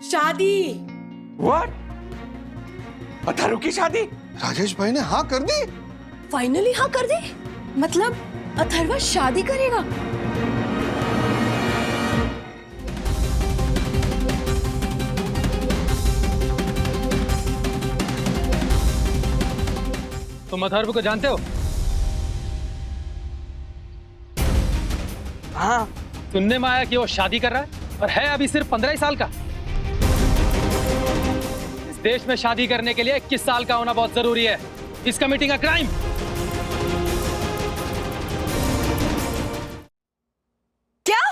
शादी। व्हाट? अथर्व की शादी? राजेश भाई ने हाँ कर दी। फाइनली हाँ कर दी? मतलब अथर्व शादी करेगा? तुम अथर्व को जानते हो? हाँ। सुनने में आया कि वो शादी कर रहा है और है अभी सिर्फ 15 ही साल का। इस देश में शादी करने के लिए 21 साल का होना बहुत जरूरी है। इस कमिटिंग अ क्राइम। क्या?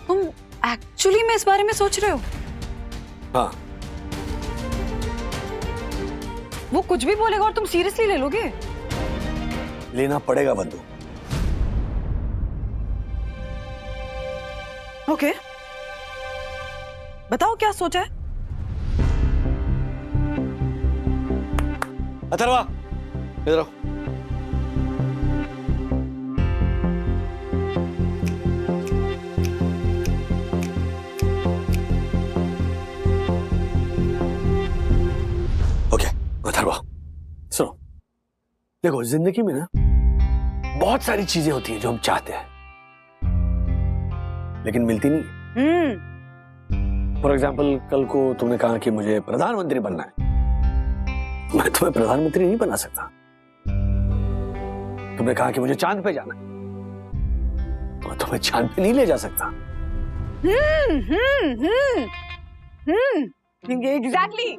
तुम एक्चुअली में इस बारे में सोच रहे हो? हाँ। वो कुछ भी बोलेगा और तुम सीरियसली ले लोगे? लेना पड़ेगा बंदूक। ओके, बताओ क्या सोचा है? अथर्वा, इधर आओ। ओके, अथर्वा, सुनो। देखो, जिंदगी में ना बहुत सारी चीजें होती हैं जो हम चाहते हैं लेकिन मिलती नहीं। फॉर एग्जाम्पल, कल को तुमने कहा कि मुझे प्रधानमंत्री बनना है। मैं तुम्हें प्रधानमंत्री नहीं बना सकता। तुमने कहा कि मुझे चांद पे जाना है, मैं तुम्हें चांद पे नहीं ले जा सकता। एग्जैक्टली।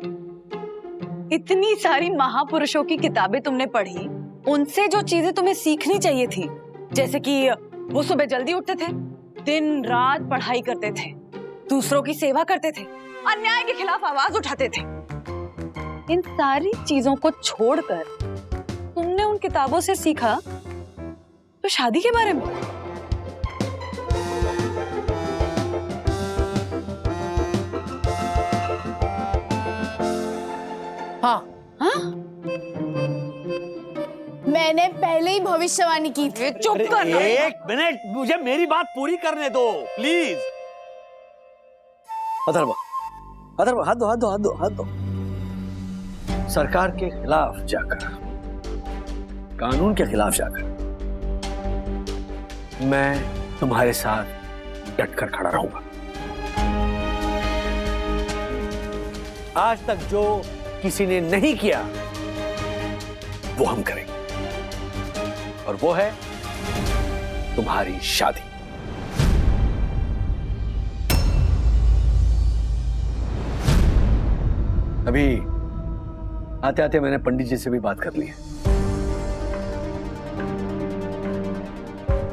इतनी सारी महापुरुषों की किताबें तुमने पढ़ी, उनसे जो चीजें तुम्हें सीखनी चाहिए थी, जैसे कि वो सुबह जल्दी उठते थे, दिन रात पढ़ाई करते थे, दूसरों की सेवा करते थे, अन्याय के खिलाफ आवाज उठाते थे, इन सारी चीजों को छोड़कर तुमने उन किताबों से सीखा तो शादी के बारे में। हाँ, हाँ? मैंने पहले ही भविष्यवाणी की थी। चुप कर। एक मिनट, मुझे मेरी बात पूरी करने दो प्लीज। अथर्वा, अथर्वा, हाथ दो, हाथ दो, हाथ दो, हाथ दो। सरकार के खिलाफ जाकर, कानून के खिलाफ जाकर मैं तुम्हारे साथ डटकर खड़ा रहूंगा। आज तक जो किसी ने नहीं किया वो हम करेंगे, और वो है तुम्हारी शादी। अभी आते आते मैंने पंडित जी से भी बात कर ली है।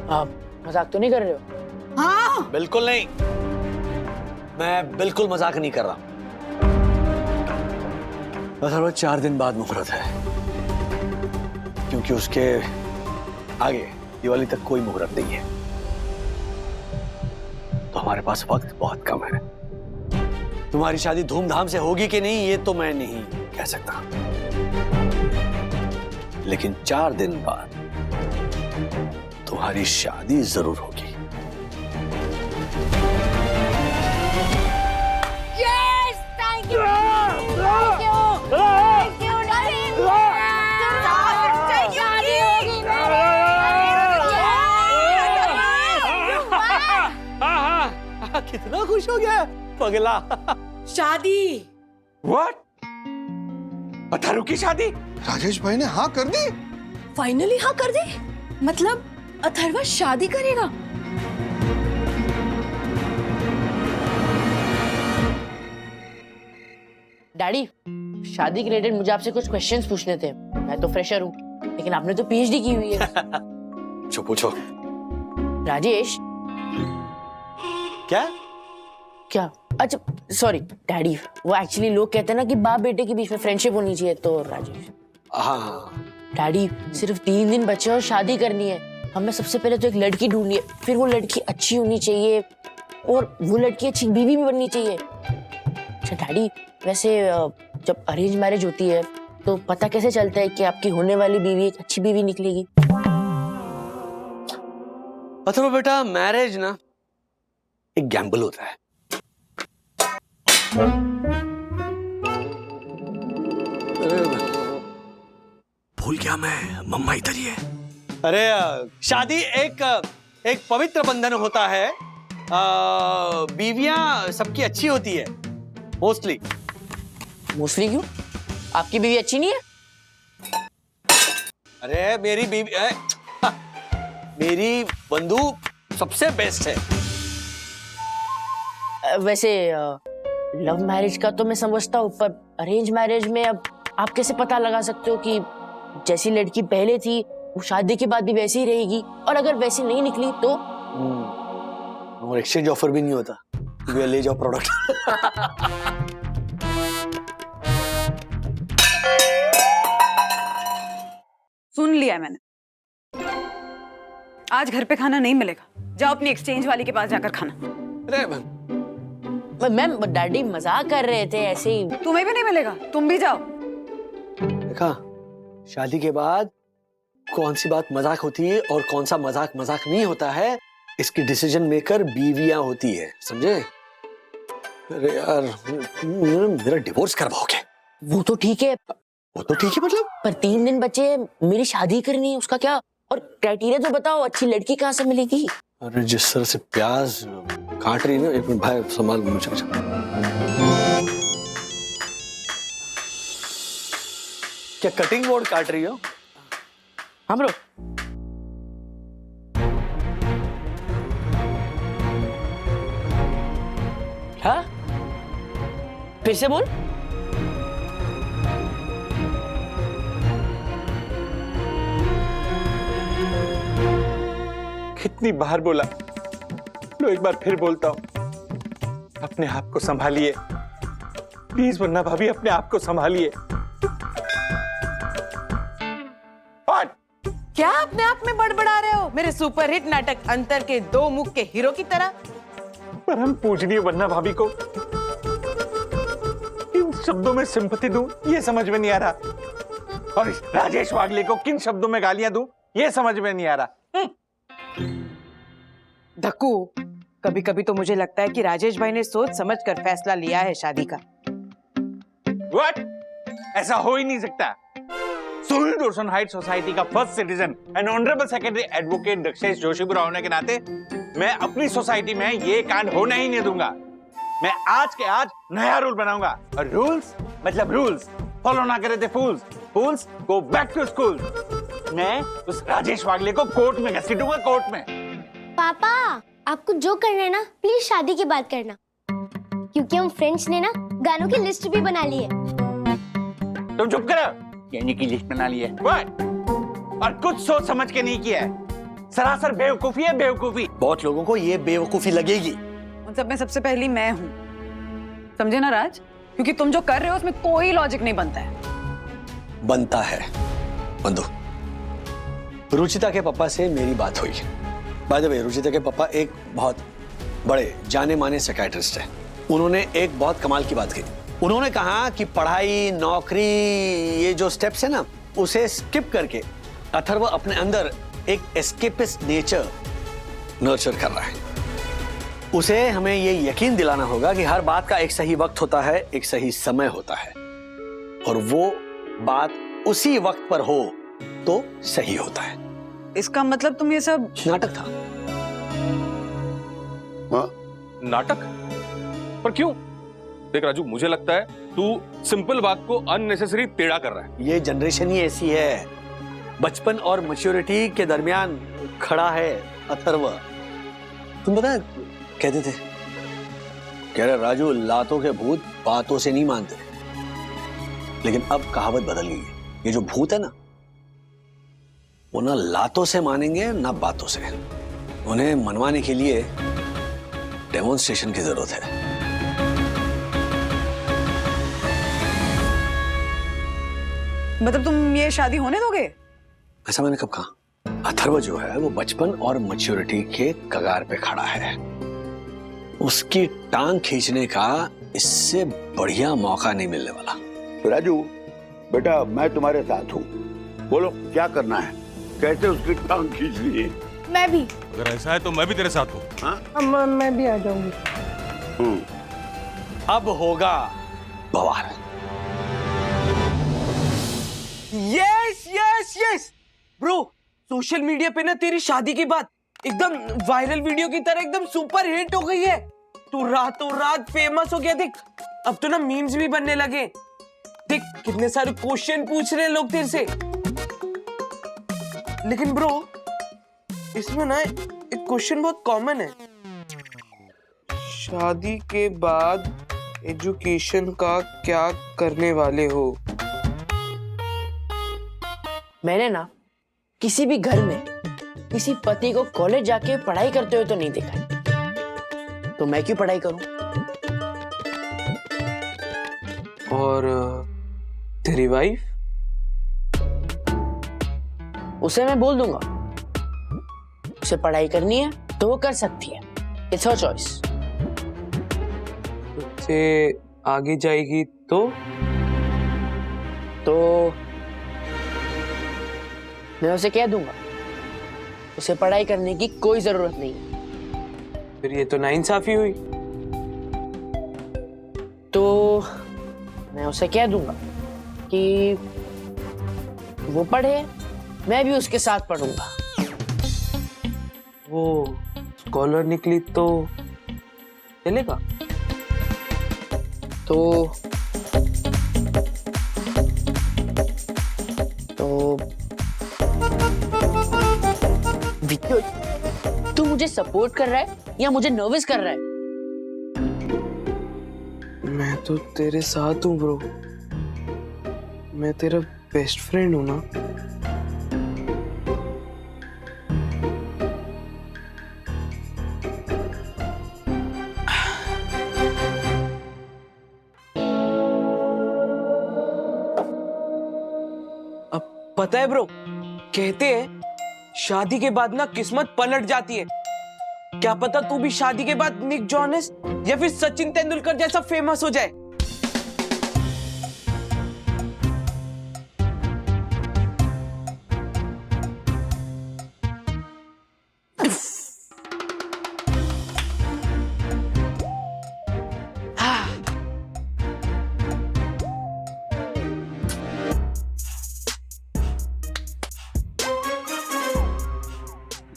आप मजाक तो नहीं कर रहे हो? हाँ, बिल्कुल नहीं, मैं बिल्कुल मजाक नहीं कर रहा। बस 4 दिन बाद मुहूर्त है, क्योंकि उसके आगे दिवाली तक कोई मुहूर्त नहीं है, तो हमारे पास वक्त बहुत कम है। तुम्हारी शादी धूमधाम से होगी कि नहीं ये तो मैं नहीं कह सकता, लेकिन 4 दिन बाद तुम्हारी शादी जरूर होगी। Yes, thank you, thank you, thank you, darling. शादी होगी हाँ, कितना खुश हो गया पगला। शादी। व्हाट? अथर्व की शादी? राजेश भाई ने हाँ कर दी। फाइनली हाँ कर दी? मतलब अथर्व शादी करेगा? डैडी, शादी के रिलेटेड मुझे आपसे कुछ क्वेश्चंस पूछने थे। मैं तो फ्रेशर हूँ, लेकिन आपने तो पीएचडी की हुई है। जो पूछो। राजेश। क्या? क्या? अच्छा, सॉरी डैडी, वो एक्चुअली लोग कहते हैं ना कि बाप बेटे के बीच में फ्रेंडशिप होनी चाहिए, तो राजेश। हाँ। डैडी, सिर्फ 3 दिन बचे और शादी करनी है। हमें सबसे पहले तो एक लड़की ढूंढनी है, फिर वो लड़की अच्छी होनी चाहिए और वो लड़की अच्छी बीवी भी बननी चाहिए। अच्छा डैडी, वैसे जब अरेंज मैरिज होती है तो पता कैसे चलता है कि आपकी होने वाली बीवी एक अच्छी बीवी निकलेगी? अथर्व बेटा, मैरिज ना एक गैम्बल होता है। भूल गया मैं, मम्मा इधर ही है। अरे शादी एक पवित्र बंधन होता है। बीवियां सबकी अच्छी होती है मोस्टली। मोस्टली क्यों? आपकी बीवी अच्छी नहीं है? अरे मेरी बीवी मेरी बंधु सबसे बेस्ट है। वैसे लव मैरिज का तो मैं समझता हूँ, पर अरेंज मैरिज में अब आप कैसे पता लगा सकते हो कि जैसी लड़की पहले थी वो शादी के बाद भी वैसी ही रहेगी, और अगर वैसी नहीं निकली तो? और एक्सचेंज ऑफर भी नहीं होता, ले जाओ प्रोडक्ट। सुन लिया मैंने, आज घर पे खाना नहीं मिलेगा। जाओ अपनी एक्सचेंज वाली के पास जाकर खाना। अरे मैम डैडी मजाक कर रहे थे ऐसे ही। तुम्हें भी नहीं मिलेगा, तुम भी जाओ। देखा, शादी के बाद कौन सी बात मजाक होती है और कौन सा मजाक नहीं होता है, इसकी डिसीजन मेकर बीवियां होती है, समझे? अरे यार, मेरा डिवोर्स करवाओगे? वो तो ठीक है, वो तो ठीक है मतलब? पर 3 दिन बचे हैं, मेरी शादी करनी है, उसका क्या? और क्राइटेरिया तो बताओ, अच्छी लड़की कहाँ से मिलेगी? अरे जिस तरह से प्याज काट रही है ना, एक मिनट भाई संभाल मुझे। क्या कटिंग बोर्ड काट रही हो? हाँ ब्रो। हाँ, फिर से बोल। कितनी बार बोला, लो एक बार फिर बोलता हूं, अपने आप को संभालिए प्लीज, वरना भाभी अपने आप को संभालिए। क्या अपने आप में बड़बड़ा रहे हो मेरे सुपरहिट नाटक अंतर के 2 मुख के हीरो की तरह? पर हम पूजनीय वरना भाभी को किन शब्दों में सिंपैथी दूं ये समझ में नहीं आ रहा, और इस राजेश वागले को किन शब्दों में गालियां दूं ये समझ में नहीं आ रहा। धक्कू, कभी कभी तो मुझे लगता है कि राजेश भाई ने सोच समझ कर फैसला लिया है शादी का। What? ऐसा हो ही नहीं सकता। सुहिल रोशन हाइट सोसाइटी का first citizen and honourable secretary advocate Dakshesh Joshipura होने के नाते मैं अपनी सोसाइटी में ये कांड होने ही नहीं दूंगा। मैं आज के आज नया रूल बनाऊंगा, और रूल्स मतलब रूल्स फॉलो ना करे थे फूल्स, फूल्स गो बैक टू स्कूल। मैं उस राजेश वागले को कोर्ट में घसीटूंगा, कोर्ट में। पापा, आपको जो करना है ना प्लीज शादी के बाद करना, क्योंकि हम फ्रेंड्स ने ना गानों की लिस्ट भी बना ली है। तुम चुप करो, कहने की लिस्ट बना ली है। What? और कुछ सोच समझ के नहीं किया है, सरासर बेवकूफी है, बेवकूफी। बहुत लोगों को ये बेवकूफी लगेगी। उन सब में सबसे पहली मैं हूँ, समझे ना राज? क्योंकि तुम जो कर रहे हो उसमें कोई लॉजिक नहीं बनता है। बनता है बंधु। रुचिता के पापा से मेरी बात हुई। बाय द वे, रुचिता के पापा एक बहुत बड़े जाने माने साइकियाट्रिस्ट हैं। उन्होंने एक बहुत कमाल की बात की। उन्होंने कहा कि पढ़ाई, नौकरी, ये जो स्टेप्स है ना, उसे स्किप करके अथर्व अपने अंदर एक एस्केपिस्ट नेचर नर्चर कर रहा है। उसे हमें ये यकीन दिलाना होगा कि हर बात का एक सही वक्त होता है, एक सही समय होता है, और वो बात उसी वक्त पर हो तो सही होता है। इसका मतलब तुम ये सब नाटक था। नाटक? पर क्यों? देख राजू, मुझे लगता है तू सिंपल बात को अननेसेसरी टेढ़ा कर रहा है। ये जनरेशन ही ऐसी है, बचपन और मैच्योरिटी के दरमियान खड़ा है अथर्व। तुम पता है कहते थे, कह रहे राजू, लातों के भूत बातों से नहीं मानते, लेकिन अब कहावत बदल गई है। ये जो भूत है ना, वो ना लातों से मानेंगे ना बातों से। उन्हें मनवाने के लिए डेमोन्स्ट्रेशन की जरूरत है। मतलब तुम ये शादी होने दोगे? ऐसा मैंने कब कहा? अथर्व जो है वो बचपन और मैच्योरिटी के कगार पे खड़ा है। उसकी टांग खींचने का इससे बढ़िया मौका नहीं मिलने वाला। राजू बेटा, मैं तुम्हारे साथ हूँ, बोलो क्या करना है, कैसे उसकी टांग खींचनी है? मैं भी। अगर ऐसा है तो मैं भी तेरे साथ हूँ। मैं भी आ जाऊंगी। अब होगा बवाल। Yes yes yes bro, social media पे ना तेरी शादी की बात एकदम वायरल वीडियो की तरह एकदम सुपर हिट हो गई है। तू रातों रात फेमस हो गया। देख अब तो ना मीम्स भी बनने लगे। देख कितने सारे क्वेश्चन पूछ रहे हैं लोग तेरे से। लेकिन ब्रो इसमें ना एक क्वेश्चन बहुत कॉमन है। शादी के बाद एजुकेशन का क्या करने वाले हो? मैंने ना किसी भी घर में किसी पति को कॉलेज जाके पढ़ाई करते हुए तो नहीं देखा है। तो मैं क्यों पढ़ाई करूं? और तेरी वाइफ? उसे मैं बोल दूंगा उसे पढ़ाई करनी है तो वो कर सकती है। It's her choice. उससे आगे जाएगी तो मैं उसे कह दूंगा उसे पढ़ाई करने की कोई जरूरत नहीं है। फिर ये तो नाइंसाफी हुई। तो मैं उसे कह दूंगा कि वो पढ़े, मैं भी उसके साथ पढ़ूंगा। वो स्कॉलर निकली तो चलेगा? तो विक्टर, तू मुझे सपोर्ट कर रहा है या मुझे नर्वस कर रहा है? मैं तो तेरे साथ हूँ ब्रो। मैं तेरा बेस्ट फ्रेंड हूँ ना। अब पता है ब्रो, कहते हैं शादी के बाद ना किस्मत पलट जाती है। क्या पता तू भी शादी के बाद निक जोनस या फिर सचिन तेंदुलकर जैसा फेमस हो जाए।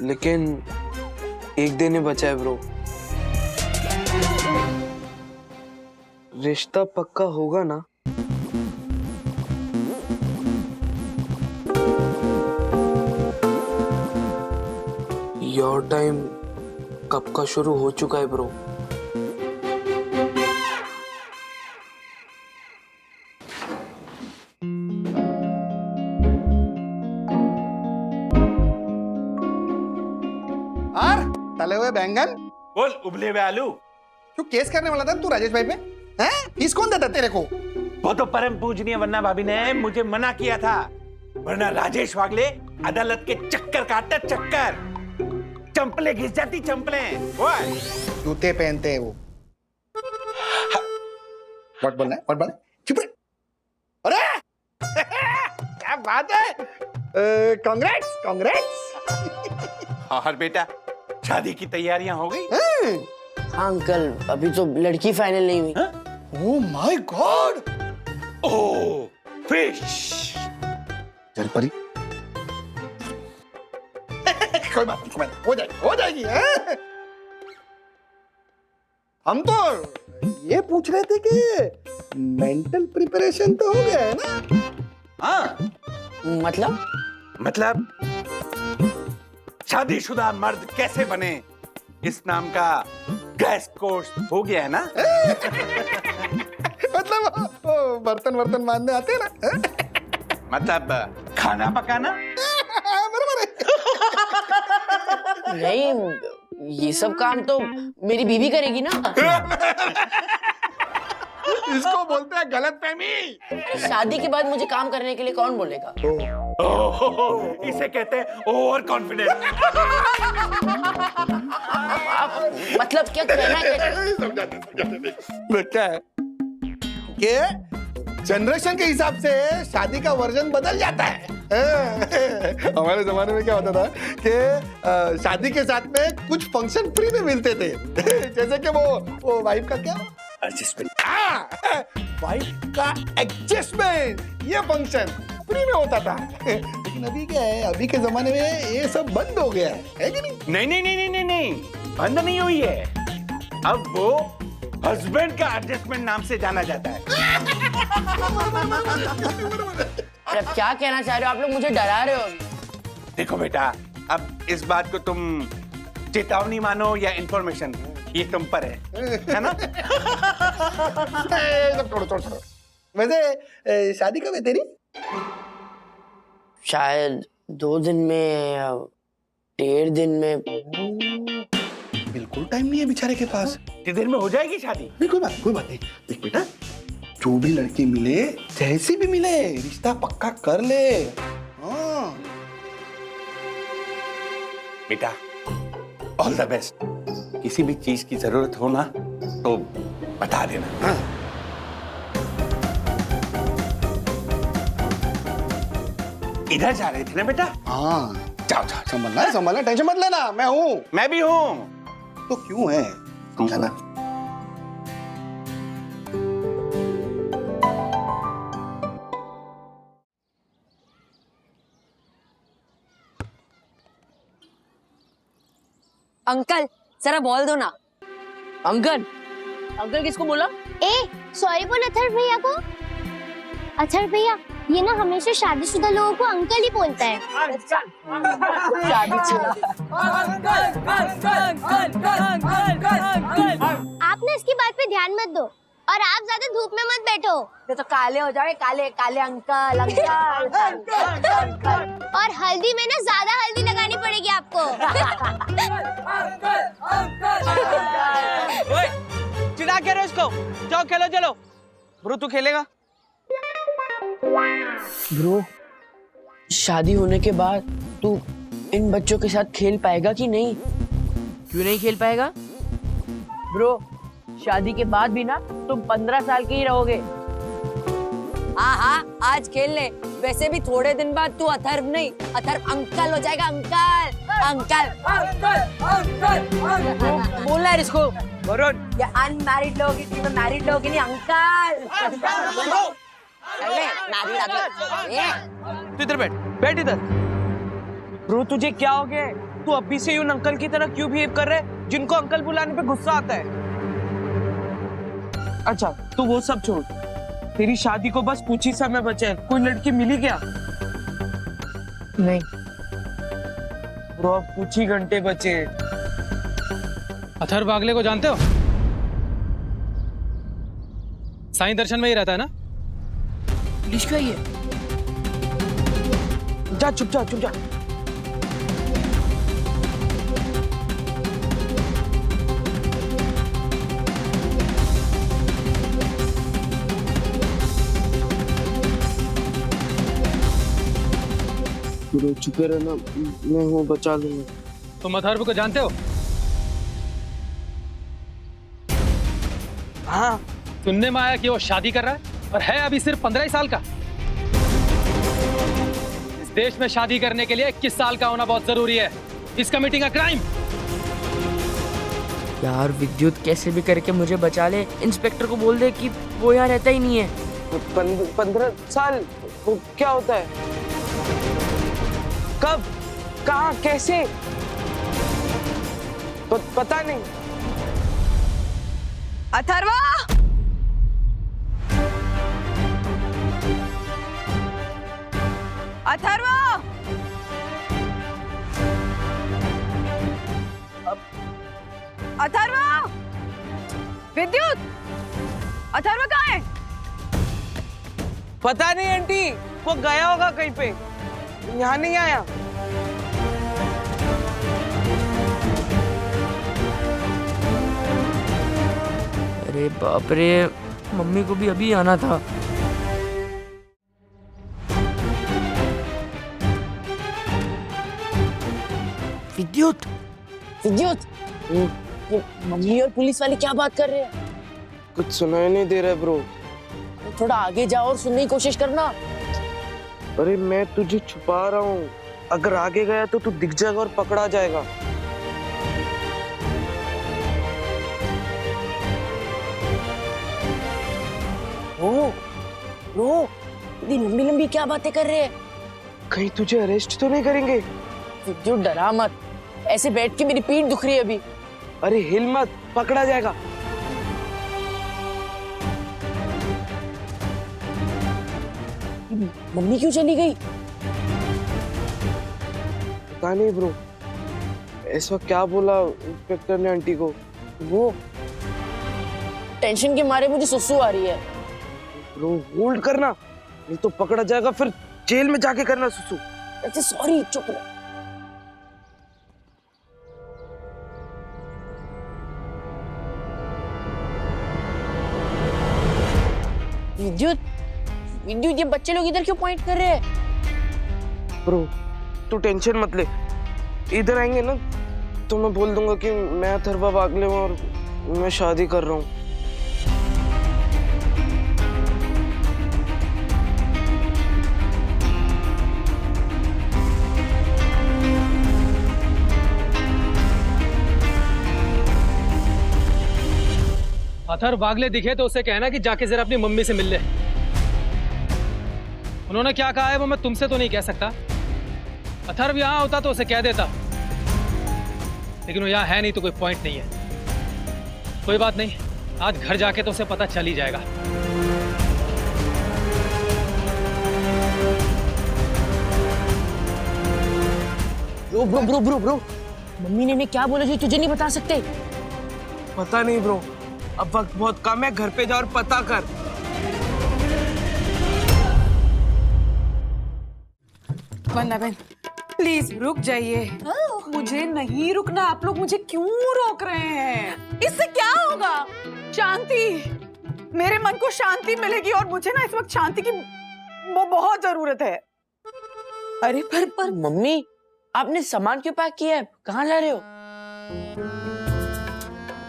लेकिन एक दिन ही बचा है ब्रो। रिश्ता पक्का होगा ना? योर टाइम कब का शुरू हो चुका है ब्रो। तले हुए बैंगन। बोल उबले हुए आलू। क्यों केस करने वाला था तू राजेश भाई पे? हैं? फीस कौन देता तेरे को? वो तो परम पूजनीय वन्ना भाभी ने मुझे मना किया था, वरना राजेश वागले अदालत के चक्कर काटता चक्कर। चंपलें घिस जाती चंपलें। जूते पहनते हैं वो। व्हाट बोलना है? व्हाट बोलना है? चुप रह। अरे क्या बात है? Congrats congrats. और बेटा शादी की तैयारियां हो गई? हाँ अंकल, अभी तो लड़की फाइनल नहीं हुई। Oh my God. Oh fish. चल परी। कोई बात नहीं, हो जाएगी हैं? हम तो ये पूछ रहे थे कि मेंटल प्रिपरेशन तो हो गया है ना? हाँ मतलब शादीशुदा मर्द कैसे बने इस नाम का क्रैश कोर्स हो गया है ना? मतलब वो बर्तन मांजने आते हैं ना? मतलब खाना पकाना? बराबर है। नहीं, ये सब काम तो मेरी बीवी करेगी ना। इसको बोलते हैं गलतफहमी। शादी के बाद मुझे काम करने के लिए कौन बोलेगा? इसे कहते हैं ओवर कॉन्फिडेंस। मतलब क्या कहना है? समझाते क्या है कि जनरेशन के हिसाब से शादी का वर्जन बदल जाता है। हमारे जमाने में क्या होता था कि शादी के साथ में कुछ फंक्शन फ्री में मिलते थे। जैसे कि वो वाइफ का क्या एडजस्टमेंट, वाइफ का एडजस्टमेंट, ये फंक्शन फ्री में होता था। लेकिन अभी क्या है, अभी के जमाने में ये सब बंद हो गया है कि नहीं? नहीं नहीं नहीं नहीं नहीं नहीं, बंद नहीं हुई है। अब वो हस्बैंड का एडजस्टमेंट नाम से जाना जाता है। अरे अब क्या कहना चाह रहे हो आप लोग? मुझे डरा रहे हो। देखो बेटा, अब इस बात को तुम चेतावनी मानो या इंफॉर्मेशन, ये तुम पर है ना? सब छोड़ो। वैसे शादी कब है तेरी? शायद 2 दिन में या 1.5 दिन में। बिल्कुल टाइम नहीं है बेचारे के पास। कितने दिन में हो जाएगी शादी? नहीं, कोई बात नहीं। देख बेटा, जो भी लड़की मिले, जैसी भी मिले, रिश्ता पक्का कर ले। हाँ। बेटा, ऑल द बेस्ट। किसी भी चीज की जरूरत हो ना तो बता देना। हाँ। इधर जा रहे थे ना बेटा? हाँ, जाओ। संभलना, टेंशन मत लेना, मैं हूँ। मैं भी हूँ। तो क्यों है, समझाना। अंकल जरा बोल दो ना। अंकल किसको बोला? ए सॉरी बोल अथर्व भैया को। अथर्व भैया, ये ना हमेशा शादीशुदा लोगों को अंकल ही बोलता है। आप ना इसकी बात पे ध्यान मत दो और आप ज्यादा धूप में मत बैठो। ये तो काले हो जाए, काले अंकल। और हल्दी में ना ज्यादा हल्दी लगानी पड़ेगी आपको। चिढ़ा के रहो इसको। जाओ खेलो, चलो। ब्रो तू खेलेगा? ब्रो, शादी होने के बाद तू इन बच्चों के साथ खेल पाएगा कि नहीं? क्यों नहीं खेल पाएगा? ब्रो, शादी के बाद भी ना तुम 15 साल के ही रहोगे। हाँ, आज खेल ले। वैसे भी थोड़े दिन बाद तू अथर्व नहीं, अथर्व अंकल हो जाएगा। अंकल। बोलना है इसको। वरुण, ये अनमैरिड लोगों की टीम में मैरिड लोगों के लिए अंकल। तू इधर बैठ इधर। ब्रो तुझे क्या हो गया है? तू अभी से उन अंकल की तरह क्यों बिहेव कर रहे है जिनको अंकल बुलाने पे गुस्सा आता है? अच्छा तू वो सब छोड़, तेरी शादी को बस कुछ ही समय बचे है। कोई लड़की मिली क्या? नहीं ब्रो, अब कुछ ही घंटे बचे हैं। अथर्व बागले को जानते हो? साईं दर्शन में ही रहता है ना? पुलिस का ही है। जा चुप जा। ब्रो चुपे रहना, मैं हूँ, बचा लूंगा। तुम अथर्व को जानते हो? हाँ। सुनने में आया कि वो शादी कर रहा है और है अभी सिर्फ 15 ही साल का। इस देश में शादी करने के लिए 21 साल का होना बहुत जरूरी है। इस कमिटिंग अ क्राइम। यार विद्युत, कैसे भी करके मुझे बचा ले। इंस्पेक्टर को बोल दे कि वो यहाँ रहता ही नहीं है। 15 साल वो क्या होता है? कब, कहाँ, कैसे? पता नहीं। अथर्वा! अथर्वा! विद्युत! अथर्वा कहाँ है? पता नहीं आंटी, वो गया होगा कहीं पे, यहाँ नहीं आया। अरे बाप रे, मम्मी को भी अभी आना था। विद्युत, ये मम्मी और पुलिस वाले क्या बात कर रहे हैं? कुछ सुनाई नहीं दे रहा ब्रो। थोड़ा आगे जाओ और सुनने की कोशिश करना। अरे मैं तुझे छुपा रहा हूँ, अगर आगे गया तो तू दिख जाएगा और पकड़ा जाएगा। रो इतनी लंबी लंबी क्या बातें कर रहे हैं? कहीं तुझे अरेस्ट तो नहीं करेंगे? विद्युत डरा मत, ऐसे बैठ के मेरी पीठ दुख रही है अभी। अरे हिल मत, पकड़ा जाएगा। मम्मी क्यों चली गई? पता नहीं ब्रो, इस वक्त क्या बोला इंस्पेक्टर ने आंटी को। वो टेंशन के मारे मुझे सुसु आ रही है। ब्रो होल्ड करना, नहीं तो पकड़ा जाएगा, फिर जेल में जाके करना सुसु। अच्छा सॉरी, चुप रह। विद्युत विद्युत, ये बच्चे लोग इधर क्यों पॉइंट कर रहे हैं? ब्रो तू टेंशन मत ले, इधर आएंगे ना तो मैं बोल दूंगा कि मैं अथर्वा बागले हूँ और मैं शादी कर रहा हूँ। अथर्व बागले दिखे तो उसे कहना कि जाके जरा अपनी मम्मी से मिल ले। उन्होंने क्या कहा है वो मैं तुमसे तो नहीं कह सकता। अथर्व यहां होता तो उसे कह देता, लेकिन वो यहां है नहीं तो कोई पॉइंट नहीं है। कोई बात नहीं, आज घर जाके तो उसे पता चल ही जाएगा। Bro bro bro bro bro, mummy ने क्या बोला जो तुझे नहीं बता सकते? पता नहीं ब्रो, अब वक्त बहुत कम है, घर पे जा और पता कर। वंदना बहन प्लीज रुक जाइए। मुझे नहीं रुकना। आप लोग मुझे क्यों रोक रहे हैं? इससे क्या होगा? शांति, मेरे मन को शांति मिलेगी और मुझे ना इस वक्त शांति की बहुत जरूरत है। अरे पर मम्मी, आपने सामान क्यों पैक किया है? कहाँ जा रहे हो?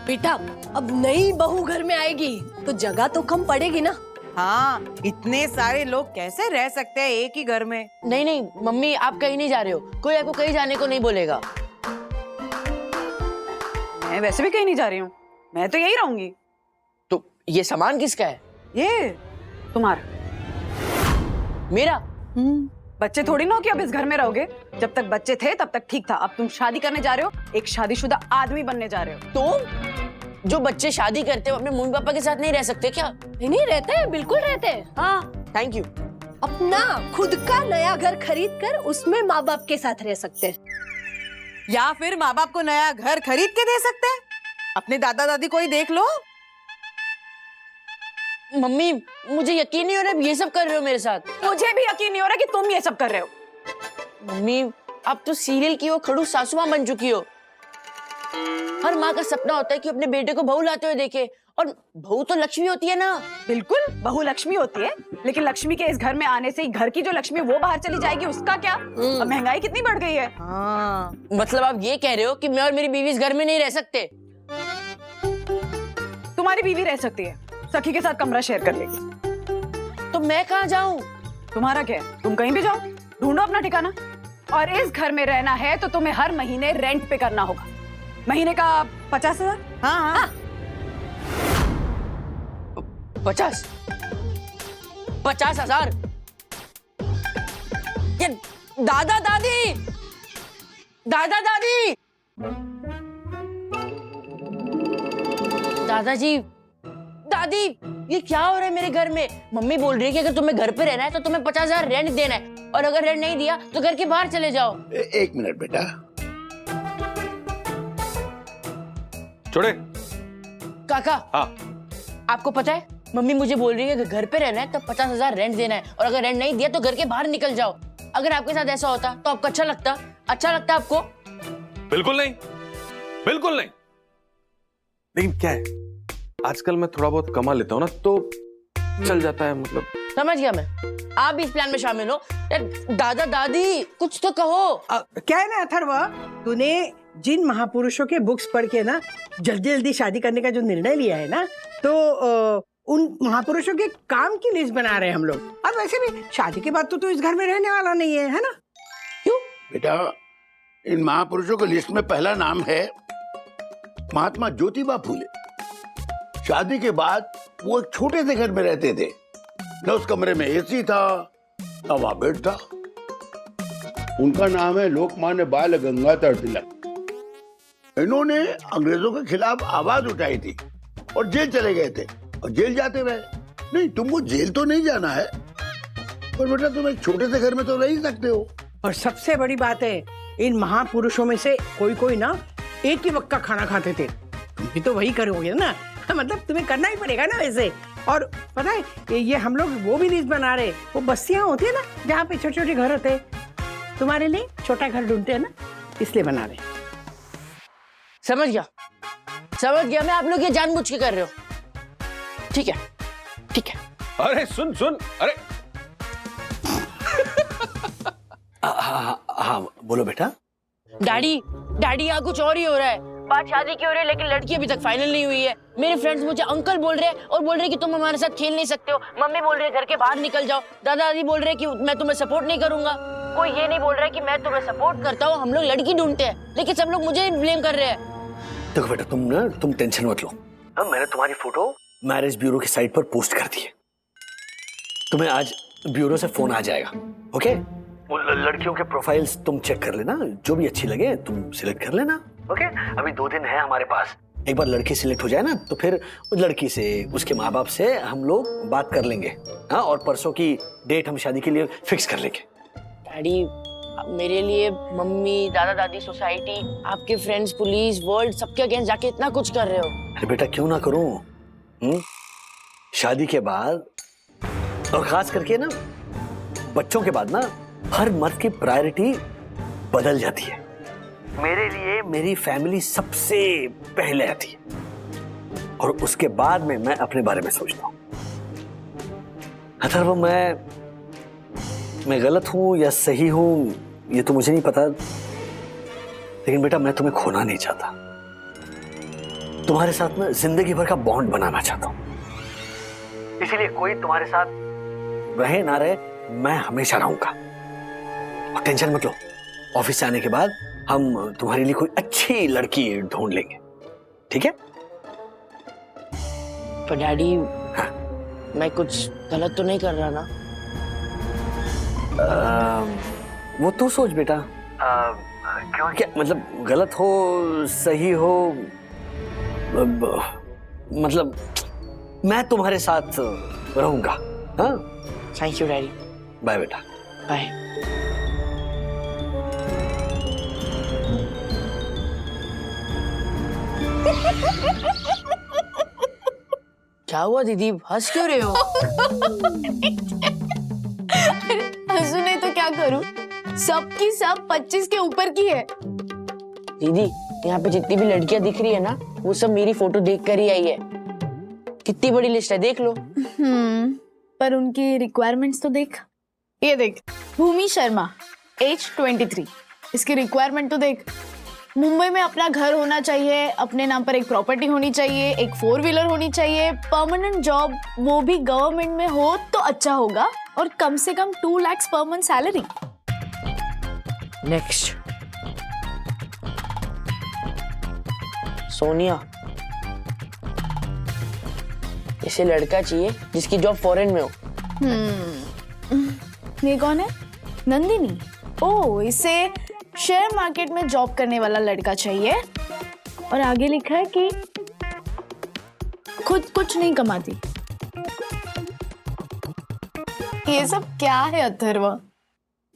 बेटा, अब नई बहू घर में आएगी तो जगह तो कम पड़ेगी ना। हाँ, इतने सारे लोग कैसे रह सकते हैं एक ही घर में? नहीं नहीं मम्मी, आप कहीं नहीं जा रहे हो, कोई आपको कहीं जाने को नहीं बोलेगा। मैं वैसे भी कहीं नहीं जा रही हूँ, मैं तो यही रहूंगी। तो ये सामान किसका है? ये तुम्हारा। मेरा? बच्चे थोड़ी ना हो कि अब इस घर में रहोगे। जब तक बच्चे थे तब तक ठीक था, अब तुम शादी करने जा रहे हो, एक शादीशुदा आदमी बनने जा रहे हो। तो जो बच्चे शादी करते हैं अपने मम्मी पापा के साथ नहीं रह सकते क्या? नहीं रहते हैं, बिल्कुल रहते हैं। हाँ थैंक यू। अपना खुद का नया घर खरीद कर उसमें माँ बाप के साथ रह सकते हैं। या फिर माँ बाप को नया घर खरीद के दे सकते हैं। अपने दादा दादी को ही देख लो। मम्मी मुझे यकीन नहीं हो रहा ये सब कर रहे हो मेरे साथ। मुझे भी यकीन नहीं हो रहा कि तुम ये सब कर रहे हो। मम्मी आप तो सीरियल की वो खड़ूस सासू माँ बन चुकी हो। हर माँ का सपना होता है कि अपने बेटे को बहू लाते हुए देखे, और बहू तो लक्ष्मी होती है ना। बिल्कुल, बहू लक्ष्मी होती है, लेकिन लक्ष्मी के इस घर में आने से ही घर की जो लक्ष्मी वो बाहर चली जाएगी, उसका क्या? अब महंगाई कितनी बढ़ गई है। मतलब आप ये कह रहे हो कि मैं और मेरी बीवी इस घर में नहीं रह सकते? तुम्हारी बीवी रह सकती है, सखी के साथ कमरा शेयर कर लेगी। तो मैं कहाँ जाऊँ? तुम्हारा क्या है, तुम कहीं भी जाओ, ढूंढो अपना ठिकाना। और इस घर में रहना है तो तुम्हें हर महीने रेंट पे करना होगा। महीने का 50,000। हाँ। 50,000? ये दादा दादी दादाजी दादी, ये क्या हो रहा है मेरे घर में? मम्मी बोल रही है कि अगर तुम्हें घर पे रहना है तो तुम्हें 50,000 रेंट देना है, और अगर रेंट नहीं दिया तो घर के बाहर चले जाओ। एक मिनट बेटा। छोड़े। काका, हाँ। आपको पता है मम्मी मुझे बोल रही है कि घर पे रहना है तो 50,000 रेंट देना है, और अगर रेंट नहीं दिया तो घर के बाहर निकल जाओ। अगर आपके साथ ऐसा होता तो आपको अच्छा लगता? अच्छा लगता आपको? बिल्कुल नहीं, बिल्कुल नहीं। लेकिन क्या है, आजकल मैं थोड़ा बहुत कमा लेता हूँ ना तो चल जाता है। मतलब समझ गया मैं, आप भी इस प्लान में शामिल हो। दादा दादी कुछ तो कहो। क्या है ना अथर्वा, तूने जिन महापुरुषों के बुक्स पढ़ के ना जल्दी जल्दी शादी करने का जो निर्णय लिया है ना, तो उन महापुरुषों के काम की लिस्ट बना रहे हैं हम लोग। और वैसे भी शादी के बाद तो तू इस घर में रहने वाला नहीं है ना? क्यों बेटा, इन महापुरुषों की लिस्ट में पहला नाम है महात्मा ज्योतिबा फूले। शादी के बाद वो एक छोटे से घर में रहते थे, न उस कमरे में एसी था न वहां बेड था। उनका नाम है लोकमान्य बाल गंगाधर तिलक। इन्होंने अंग्रेजों के खिलाफ आवाज उठाई थी और जेल चले गए थे और जेल जाते रहे। नहीं, तुमको जेल तो नहीं जाना है, पर बेटा तुम एक छोटे से घर में तो रह ही सकते हो। और सबसे बड़ी बात है, इन महापुरुषों में से कोई कोई ना एक ही वक्त का खाना खाते थे। तुम भी तो वही करोगे ना, मतलब तुम्हें करना ही पड़ेगा ना वैसे। और पता है ये हम लोग वो भी लिस्ट बना रहे, वो बस्तियां होती है ना जहाँ पे छोटे छोटे घर होते हैं, तुम्हारे लिए छोटा घर ढूंढते हैं ना, इसलिए बना रहे। समझ गया मैं, आप लोग ये जानबूझ के कर रहे हो। ठीक है ठीक है। अरे सुन सुन, अरे हाँ बोलो बेटा। डैडी यहाँ कुछ और ही हो रहा है। बात शादी की हो रही है लेकिन लड़की अभी तक फाइनल नहीं हुई है। मेरे फ्रेंड्स मुझे अंकल बोल रहे हैं और बोल रहे हैं कि तुम हमारे साथ खेल नहीं सकते हो। मम्मी बोल रही है घर के बाहर निकल जाओ। दादा दादी बोल रहे हैं कि मैं तुम्हें सपोर्ट नहीं करूंगा। कोई ये नहीं बोल रहा है कि मैं तुम्हें सपोर्ट करता हूँ। हम लोग लड़की ढूंढते हैं लेकिन सब लोग मुझे ब्लेम कर रहे हैं। देखो बेटा, तुम टेंशन मत लो। मैंने तुम्हारी फोटो मैरिज ब्यूरो की साइट पर पोस्ट कर दी है। तुम्हें आज ब्यूरो से फोन आ जाएगा। ओके, वो लड़कियों के प्रोफाइल्स तुम चेक कर लेना, जो भी अच्छी लगे तुम सिलेक्ट कर लेना। ओके, अभी 2 दिन है हमारे पास। एक बार लड़की सिलेक्ट हो जाए ना तो फिर उस लड़की से, उसके माँ बाप से हम लोग बात कर लेंगे। हाँ, और परसों की डेट हम शादी के लिए फिक्स कर लेंगे। डैडी, मेरे लिए मम्मी, दादा दादी, सोसाइटी, आपके फ्रेंड्स, पुलिस, वर्ल्ड, सबके अगेंस्ट जाके इतना कुछ कर रहे हो। अरे बेटा, क्यों ना करूं? शादी के बाद और खास करके ना बच्चों के बाद ना हर मर्द की प्रायोरिटी बदल जाती है। मेरे लिए मेरी फैमिली सबसे पहले आती है और उसके बाद में मैं अपने बारे में सोचता हूँ। अथर्व, मैं गलत हूं या सही हूं ये तो मुझे नहीं पता, लेकिन बेटा मैं तुम्हें खोना नहीं चाहता। तुम्हारे साथ में जिंदगी भर का बॉन्ड बनाना चाहता हूं। इसीलिए कोई तुम्हारे साथ रहे ना रहे, मैं हमेशा रहूंगा। और टेंशन मत लो, ऑफिस से आने के बाद हम तुम्हारे लिए कोई अच्छी लड़की ढूंढ लेंगे, ठीक है? पर डैडी, हाँ? मैं कुछ गलत तो नहीं कर रहा ना? वो तू सोच बेटा। क्यों, क्या मतलब गलत हो सही हो, मतलब मैं तुम्हारे साथ रहूंगा। हाँ, थैंक यू डैडी। बाय बेटा। बाय। क्या हुआ दीदी, हंस क्यों रहे हो? हंसू नहीं तो क्या करूं? सबकी सब 25 के ऊपर की है। दीदी, यहाँ पे जितनी भी लड़कियां दिख रही है ना, वो सब मेरी फोटो देख कर ही आई है। कितनी बड़ी लिस्ट है, देख लो। पर उनकी रिक्वायरमेंट्स तो देख। ये देख, भूमि शर्मा, एज 23। इसकी रिक्वायरमेंट तो देख। मुंबई में अपना घर होना चाहिए, अपने नाम पर एक प्रॉपर्टी होनी चाहिए, एक 4 व्हीलर होनी चाहिए, परमानेंट जॉब, वो भी गवर्नमेंट में हो तो अच्छा होगा, और कम से कम 2 lakh per month salary. Next, Sonia. इसे लड़का चाहिए जिसकी जॉब फॉरेन में हो। ये कौन है? नंदिनी। ओ, इसे शेयर मार्केट में जॉब करने वाला लड़का चाहिए, और आगे लिखा है कि खुद कुछ नहीं कमाती। ये सब क्या है अथर्व?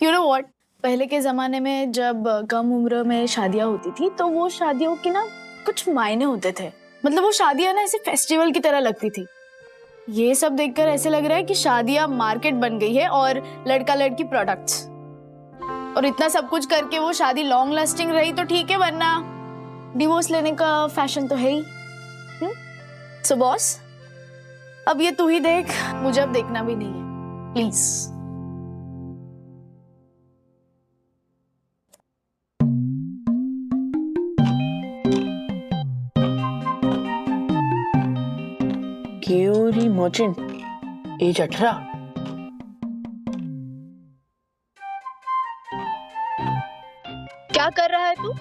यू नो व्हाट, पहले के जमाने में जब कम उम्र में शादियां होती थी तो वो शादियों की ना कुछ मायने होते थे। मतलब वो शादियां ना ऐसे फेस्टिवल की तरह लगती थी। ये सब देखकर ऐसे लग रहा है कि शादियां मार्केट बन गई है और लड़का लड़की प्रोडक्ट्स। और इतना सब कुछ करके वो शादी लॉन्ग लास्टिंग रही तो ठीक है, वरना डिवोर्स लेने का फैशन तो है ही। सो बॉस, अब ये तू ही देख, मुझे अब देखना भी नहीं है, प्लीज। केयोरी merchant, as 18। क्या कर रहा है तू?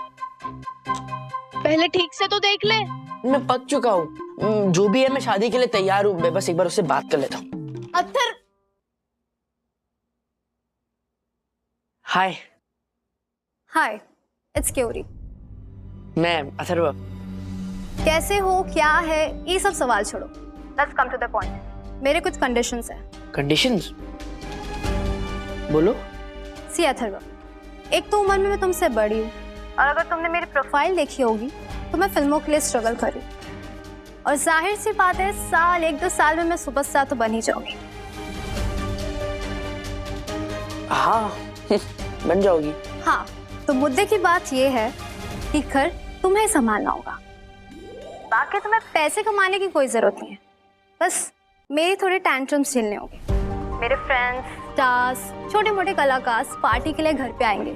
पहले ठीक से तो देख ले। मैं पक चुका हूँ, जो भी है मैं शादी के लिए तैयार हूँ। मैं बस एक बार उससे बात कर लेता हूँ। अत्थर, हाय। हाय, इट्स क्योरी। मैं अथर्व। कैसे हो, क्या है, ये सब सवाल छोड़ो। Let's come to the point. मेरे कुछ कंडीशंस हैं। कंडीशंस? बोलो। सी अथर्व, एक तो उम्र में मैं तुमसे बड़ी हूँ, और अगर तुमने मेरी प्रोफाइल देखी होगी तो मैं फिल्मों के लिए स्ट्रगल कर रही हूँ। और जाहिर सी बात है, साल 1-2 साल में मैं सुपरस्टार तो बन ही जाऊंगी। हाँ बन जाओगी। हाँ, तो मुद्दे की बात ये है कि घर तुम्हें संभालना होगा। बाकी तुम्हें पैसे कमाने की कोई जरूरत नहीं है, बस मेरी थोड़ी टेंट्रम्स झेलने होंगे। मेरे फ्रेंड्स, स्टार्स, छोटे मोटे कलाकार पार्टी के लिए घर पे आएंगे,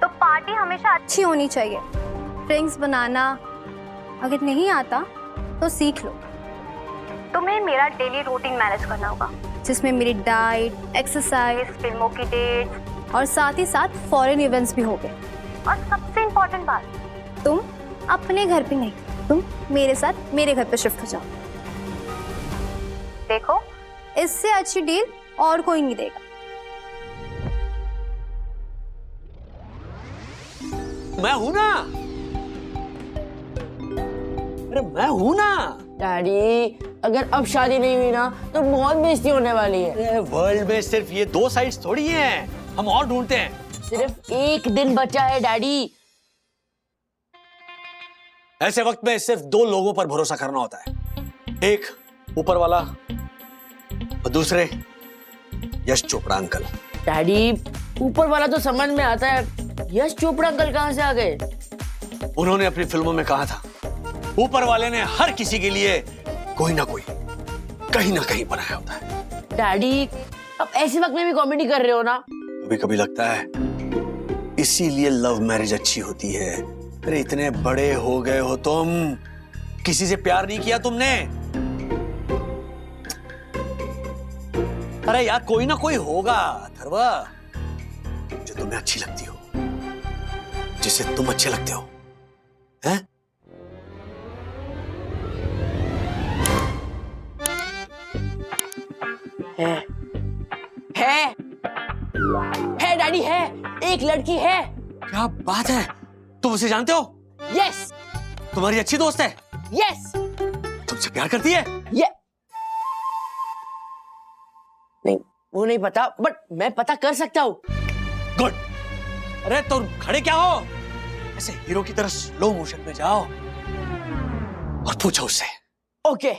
तो पार्टी हमेशा अच्छी होनी चाहिए। ड्रिंक्स बनाना अगर नहीं आता तो सीख लो। तुम्हें मेरा डेली रूटीन मैनेज करना होगा, जिसमें मेरी डाइट, एक्सरसाइज, फिल्मों की डेट्स और साथ ही साथ फॉरेन इवेंट्स भी हो गए। और सबसे इम्पोर्टेंट बात, तुम अपने घर पे नहीं, तुम मेरे साथ मेरे घर पे शिफ्ट हो जाओ। देखो, इससे अच्छी डील और कोई नहीं देगा। मैं हूं ना, अरे मैं हूं ना। डैडी, अगर अब शादी नहीं हुई ना तो बहुत बेइज्जती होने वाली है। वर्ल्ड में सिर्फ ये 2 साइड्स थोड़ी हैं, हम और ढूंढते हैं। सिर्फ एक दिन बचा है डैडी। ऐसे वक्त में सिर्फ 2 लोगों पर भरोसा करना होता है, एक ऊपर वाला और दूसरे यश चोपड़ा अंकल। डैडी, ऊपर वाला तो समझ में आता है, यश चोपड़ा अंकल कहाँ से आ गए? उन्होंने अपनी फिल्मों में कहा था, ऊपर वाले ने हर किसी के लिए कोई ना कोई कहीं ना कहीं बनाया होता है। डैडी, अब ऐसे वक्त में भी कॉमेडी कर रहे हो ना? कभी कभी लगता है इसीलिए लव मैरिज अच्छी होती है। अरे इतने बड़े हो गए हो तुम, किसी से प्यार नहीं किया तुमने? अरे यार, कोई ना कोई होगा अथर्वा, जो तुम्हें अच्छी लगती हो, जिसे तुम अच्छे लगते हो, हैं? है डैडी, है, एक लड़की है। क्या बात है, तुम उसे जानते हो? यस। तुम्हारी अच्छी दोस्त है? यस। तुमसे प्यार करती है? ये नहीं, वो नहीं पता, बट मैं पता कर सकता हूँ। गुड। अरे तो खड़े क्या हो, ऐसे हीरो की तरह स्लो मोशन में जाओ और पूछो उससे। ओके।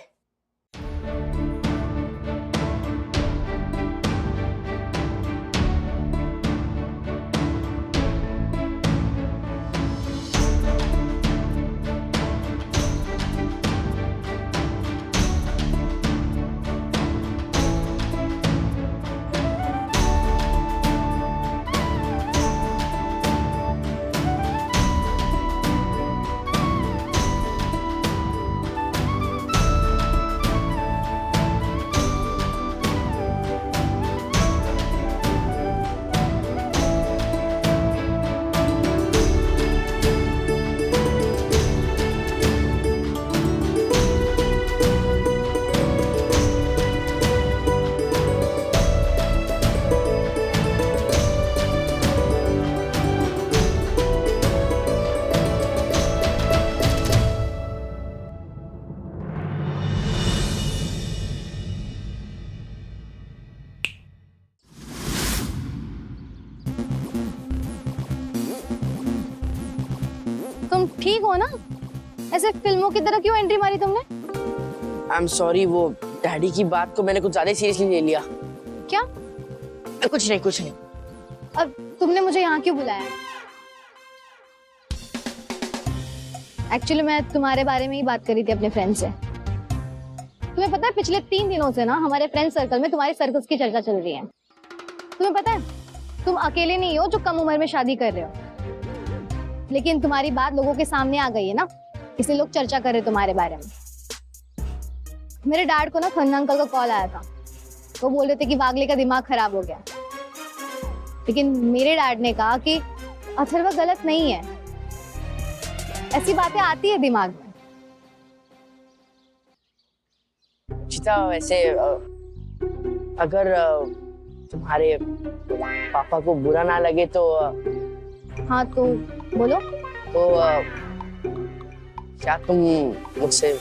तुम ठीक हो ना? ऐसे फिल्मों की तरह क्यों एंट्री मारी तुमने? आई एम सॉरी, वो डैडी की बात को मैंने कुछ ज्यादा सीरियसली ले लिया। क्या? कुछ नहीं, कुछ नहीं। अब तुमने मुझे यहाँ क्यों बुलाया? एक्चुअली मैं तुम्हारे बारे में ही बात कर रही थी अपने फ्रेंड से। तुम्हें पता है, पिछले 3 दिनों से ना हमारे फ्रेंड सर्कल में तुम्हारे सर्कस की चर्चा चल रही है। तुम्हें पता है, तुम अकेले नहीं हो जो कम उम्र में शादी कर रहे हो, लेकिन तुम्हारी बात लोगों के सामने आ गई है ना, इसलिए लोग चर्चा कर रहे तुम्हारे बारे में। मेरे डैड को ना खन्ना अंकल का कॉल आया था। वो बोल रहे थे कि वागले का दिमाग खराब हो गया, लेकिन मेरे डैड ने कहा कि अथर्व गलत नहीं है, ऐसी बातें आती है दिमाग में। रुचिता, वैसे अगर तुम्हारे पापा को बुरा ना लगे तो हाँ तो बोलो। तो क्या तुम मुझसे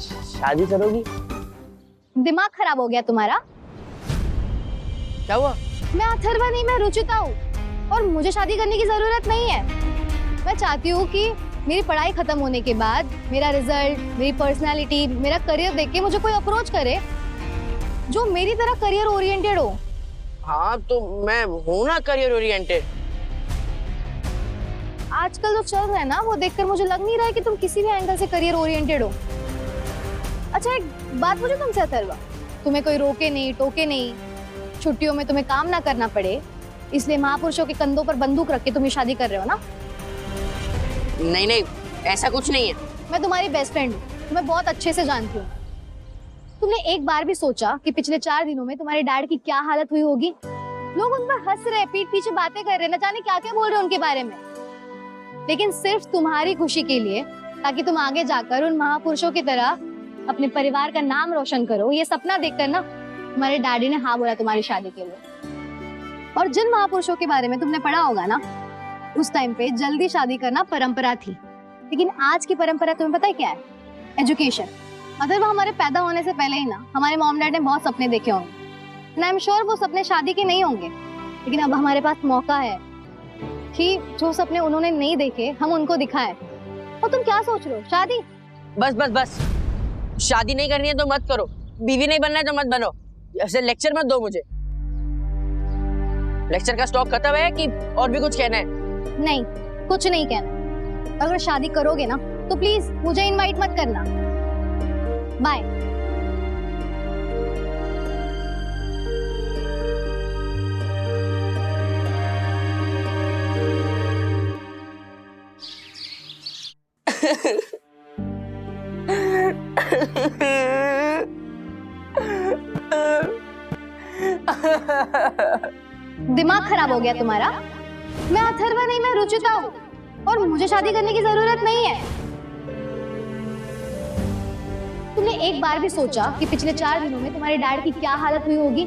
शादी करोगी? दिमाग खराब हो गया तुम्हारा? क्या हुआ? मैं अथर्व नहीं, मैं रुचिता हूँ और मुझे शादी करने की जरूरत नहीं है। मैं चाहती हूँ कि मेरी पढ़ाई खत्म होने के बाद मेरा रिजल्ट, मेरी पर्सनालिटी, मेरा करियर देख के मुझे कोई अप्रोच करे जो मेरी तरह करियर ओरिएंटेड हो। हाँ तो मैं हूँ ना करियर ओरिएंटेड। आजकल जो चल रहा है ना वो देखकर मुझे लग नहीं रहा है कि तुम किसी भी एंगल से करियर ओरिएंटेड हो। अच्छा एक बात पूछो तुमसे अथर्व, तुम्हें कोई रोके नहीं टोके नहीं, छुट्टियों में तुम्हें काम ना करना पड़े, इसलिए महापुरुषों के कंधों पर बंदूक रख के तुम शादी कर रहे हो ना? नहीं नहीं, ऐसा कुछ नहीं है। मैं तुम्हारी बेस्ट फ्रेंड हूँ, तुम्हें बहुत अच्छे से जानती हूँ। तुमने एक बार भी सोचा कि पिछले 4 दिनों में तुम्हारे डैड की क्या हालत हुई होगी? लोग उन पर हंस रहे, पीठ पीछे बातें कर रहे, न जाने क्या क्या बोल रहे हैं उनके बारे में, लेकिन सिर्फ तुम्हारी खुशी के लिए, ताकि तुम आगे जाकर उन महापुरुषों की तरह अपने परिवार का नाम रोशन करो। ये सपना देखकर ना तुम्हारे डैडी ने हाँ बोला तुम्हारी शादी के लिए। और जिन महापुरुषों के बारे में तुमने पढ़ा होगा ना, उस टाइम पे जल्दी शादी करना परंपरा थी, लेकिन आज की परंपरा तुम्हें पता है क्या है? एजुकेशन। अगर वो हमारे पैदा होने से पहले ही ना हमारे मॉम डैड ने बहुत सपने देखे होंगे, आई एम श्योर वो सपने शादी के नहीं होंगे, लेकिन अब हमारे पास मौका है कि जो सपने उन्होंने नहीं देखे हम उनको दिखाएं। और तुम क्या सोच रहे हो? शादी? बस बस बस, शादी नहीं करनी है तो मत करो, बीवी नहीं बनना है तो मत बनो, ऐसे लेक्चर मत दो मुझे। लेक्चर का स्टॉक खत्म है कि और भी कुछ कहना है? नहीं, कुछ नहीं कहना। अगर शादी करोगे ना तो प्लीज मुझे इनवाइट मत करना। बाय। दिमाग खराब हो गया तुम्हारा? मैं अथर्व नहीं, मैं रुचिता हूँ और मुझे शादी करने की जरूरत नहीं है। तुमने एक बार भी सोचा कि पिछले 4 दिनों में तुम्हारे डैड की क्या हालत हुई होगी?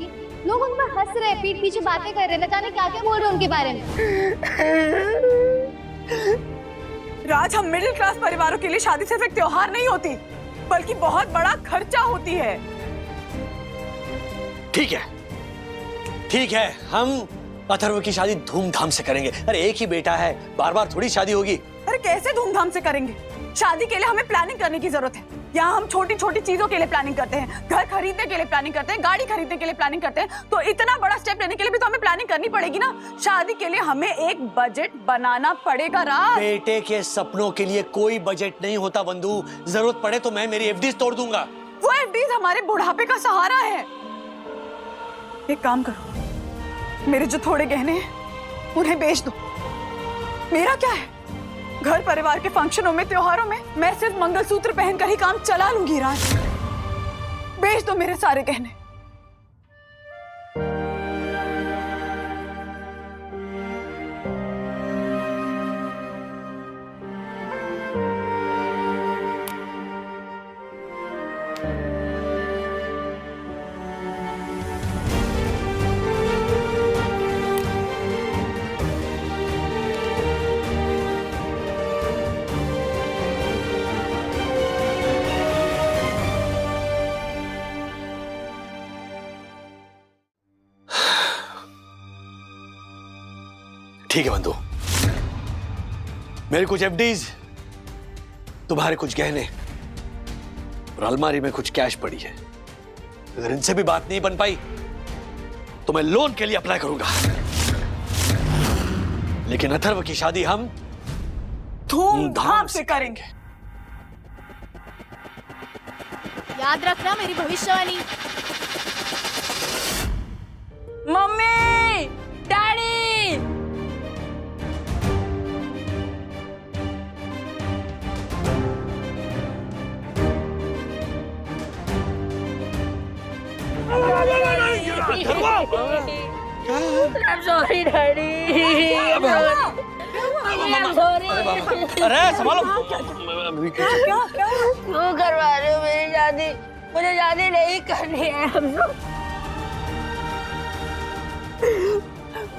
लोग उन पर हंस रहे, पीठ पीछे बातें कर रहे, न जाने क्या क्या बोल रहे हैं उनके बारे में। राज, हम मिडिल क्लास परिवारों के लिए शादी सिर्फ एक त्योहार नहीं होती, बल्कि बहुत बड़ा खर्चा होती है। ठीक है, हम अथर्व की शादी धूमधाम से करेंगे। अरे एक ही बेटा है, बार बार थोड़ी शादी होगी। अरे कैसे धूमधाम से करेंगे? शादी के लिए हमें प्लानिंग करने की जरूरत है। यहाँ हम छोटी छोटी चीजों के लिए प्लानिंग करते हैं, घर खरीदने के लिए प्लानिंग करते हैं, गाड़ी खरीदने के लिए प्लानिंग करते हैं, तो इतना बड़ा स्टेप लेने के लिए भी तो हमें प्लानिंग करनी पड़ेगी ना। शादी के लिए हमें एक बजट बनाना पड़ेगा। राज, बेटे के सपनों के लिए कोई बजट नहीं होता बंधु, जरूरत पड़े तो मैं मेरी एफडीज तोड़ दूंगा। वो एफडीज हमारे बुढ़ापे का सहारा है। एक काम करो, मेरे जो थोड़े गहने हैं उन्हें बेच दो। मेरा क्या है, घर परिवार के फंक्शनों में, त्योहारों में मैं सिर्फ मंगलसूत्र पहनकर ही काम चला लूंगी। राज, बेच दो मेरे सारे गहने। ठीक है बंधु, मेरे कुछ एफडीज, तुम्हारे कुछ गहने और अलमारी में कुछ कैश पड़ी है। अगर इनसे भी बात नहीं बन पाई तो मैं लोन के लिए अप्लाई करूंगा, लेकिन अथर्व की शादी हम धूमधाम से करेंगे। याद रखना मेरी भविष्यवाणी। Mummy, daddy, sorry daddy. अरे संभालो। क्यों करवा रहे हो मेरी शादी? मुझे शादी नहीं करनी है।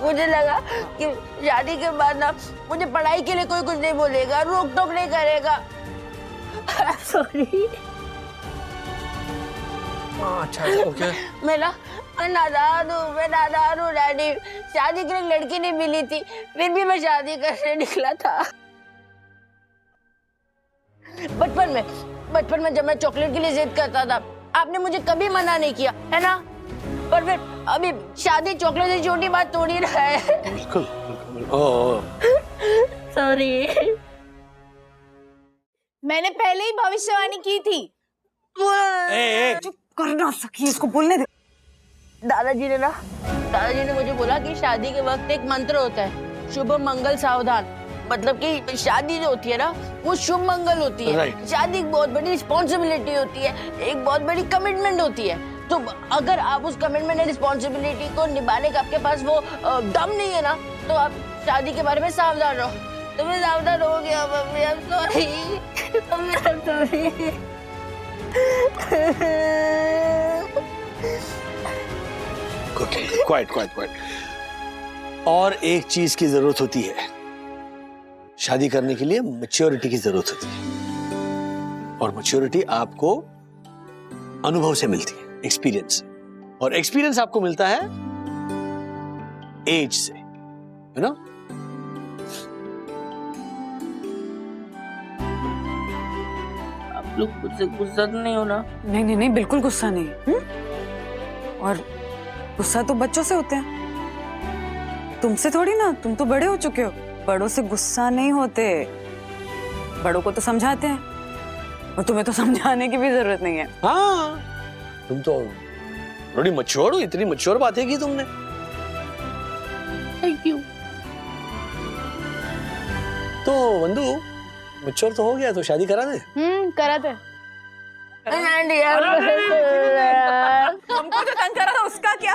मुझे लगा कि शादी के बाद ना मुझे पढ़ाई के लिए कोई कुछ नहीं बोलेगा, रोक टोक नहीं करेगा। सॉरी। अच्छा ओके। मैं नादान हूँ डैडी। शादी के लिए लड़की नहीं मिली थी, फिर भी मैं शादी करने निकला था। बचपन में जब मैं चॉकलेट के लिए जिद करता था, आपने मुझे कभी मना नहीं किया, है ना? पर फिर अभी शादी चॉकलेट से छोटी बात थोड़ी ना है। बिल्कुल। सॉरी। मैंने पहले ही भविष्यवाणी की थी। चुप कर ना सकी, इसको बोलने दे। दादाजी ने मुझे बोला कि शादी के वक्त एक मंत्र होता है, शुभ मंगल सावधान। मतलब कि शादी जो होती है ना, वो शुभ मंगल होती है। Right. शादी एक बहुत बड़ी रिस्पॉन्सिबिलिटी होती है, एक बहुत बड़ी कमिटमेंट होती है। तो अगर आप उस कमिटमेंट एंड रिस्पॉन्सिबिलिटी को निभाने का आपके पास वो दम नहीं है ना, तो आप शादी के बारे में सावधान रहो। तो मैं सावधान हो गया mummy. I'm sorry। I'm sorry। Quite. और एक चीज की जरूरत होती है, शादी करने के लिए मैच्योरिटी की जरूरत होती है। और मैच्योरिटी आपको अनुभव से मिलती है, एक्सपीरियंस। और एक्सपीरियंस आपको मिलता है एज से, है ना? आप लोग मुझसे गुस्सा तो नहीं होना? नहीं, बिल्कुल गुस्सा नहीं। और गुस्सा तो बच्चों से होते हैं, तुमसे थोड़ी ना। तुम तो बड़े हो चुके हो, बड़ों से गुस्सा नहीं होते। बड़ों को तो समझाते हैं, और तुम्हें तो समझाने की भी जरूरत नहीं है। हाँ, तुम तो बड़ी मैच्योर हो, इतनी मैच्योर बातें की तुमने। Thank you. तो वंदू मैच्योर तो हो गया, तो शादी करा दे। करा दे। हमको जो तंग करा था उसका क्या?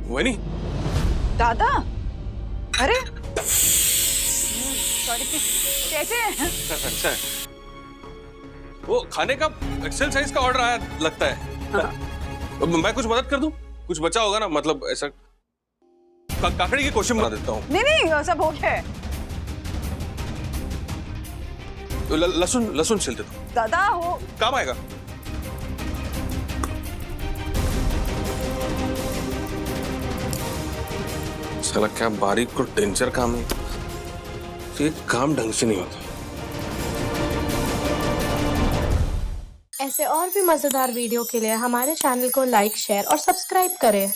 वनी दादा, अरे सॉरी, कैसे हैं? अच्छा है। वो खाने का एक्सेल साइज का ऑर्डर आया लगता है। मैं कुछ मदद कर दूं? कुछ बचा होगा ना, मतलब ऐसा काकड़ी की कोशिश बना देता हूँ। नहीं, सब हो गया है। लहसुन छिल देता हूँ। दादा हो काम आएगा। साला क्या बारीक और डेंजर काम है, ये काम ढंग से नहीं होता। ऐसे और भी मजेदार वीडियो के लिए हमारे चैनल को लाइक, शेयर और सब्सक्राइब करें।